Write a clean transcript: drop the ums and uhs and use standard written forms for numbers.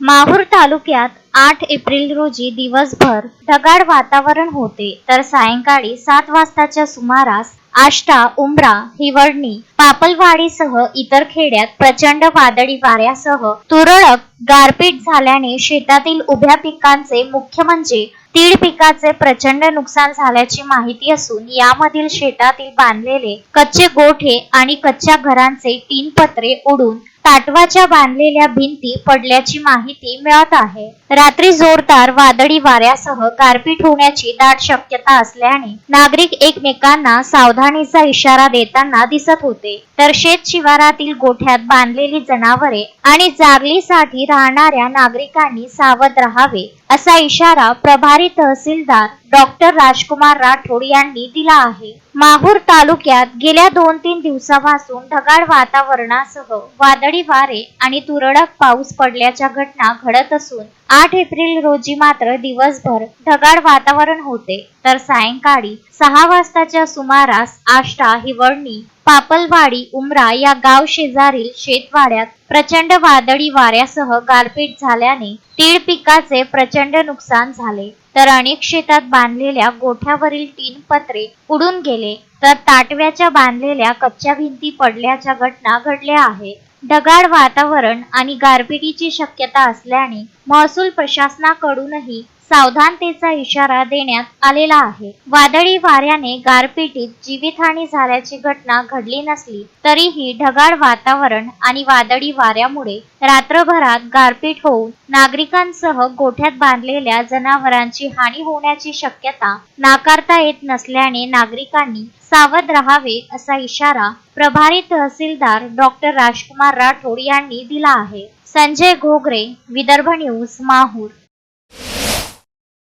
माहूर तालुक्यात 8 एप्रिल रोजी दिवसभर ढगाळ वातावरण होते, तर सायंकाळी 7 वाजताच्या सुमारास आष्टा, उमरा, हिवळणी, पापलवाडीसह इतर खेड्यात प्रचंड वादळी वाऱ्यासह तुरळक गारपीट झाल्याने शेतातील उभ्या पिकांचे मुख्य म्हणजे तीळ पिकाचे प्रचंड नुकसान झाल्याची माहिती असून यामधील शेतातील बांधलेले कच्चे गोठे आणि कच्च्या घरांचे टीन पत्रे उडून ताटवाच्या बांधलेल्या भिंती पडल्याची माहिती मिळत आहे। रात्री जोरदार वादळी वाऱ्यासह गारपीट होण्याची दाट शक्यता असल्याने नागरिक एकमेकांना सावधानीचा इशारा देताना दिसत होते, तर शेत शिवारातील गोठ्यात बांधलेली जनावरे आणि जागलीसाठी राहणाऱ्या नागरिकांनी सावध राहावे असा इशारा प्रभारी तहसीलदार डॉक्टर राजकुमार राठोड यांनी दिला आहे। माहूर तालुक्यात गेल्या 2-3 दिवसापासून ढगाळ वातावरणासह वादळी वारे आणि तुरळक पाऊस पडल्याच्या घटना घडत असून 8 एप्रिल रोजी मात्र दिवसभर ढगाळ वातावरण होते, तर सायंकाळी 6 वाजताच्या सुमारास आष्टा, हिवळणी, पापलवाडी, उमरा या गाव शेजारील शेतवाड्यात प्रचंड वादळी वाऱ्यासह गारपीट झाल्याने तीळ पिकाचे प्रचंड नुकसान झाले, तर अनेक शेतात बांधलेल्या गोठ्यावरील टीन पत्रे उडून गेले, तर ताटव्याच्या बांधलेल्या कच्च्या भिंती पडल्याच्या घटना घडल्या आहेत। ढगाळ वातावरण आणि गारपिटीची शक्यता असल्याने महसूल प्रशासनाकडूनही सावधानतेचा इशारा देण्यात आलेला आहे। वादळी वाऱ्याने गारपिटीत जीवितहानी झाल्याची घटना घडली नसली तरीही ढगाळ वातावरण आणि वादळी वाऱ्यामुळे रात्रभरात गारपीट होऊन नागरिकांसह गोठ्यात बांधलेल्या जनावरांची हानी होण्याची शक्यता नाकारता येत नसल्याने नागरिकांनी सावध राहावे असा इशारा प्रभारी तहसीलदार डॉक्टर राजकुमार राठोड यांनी दिला आहे। संजय घोगरे, विदर्भ न्यूज, माहूर।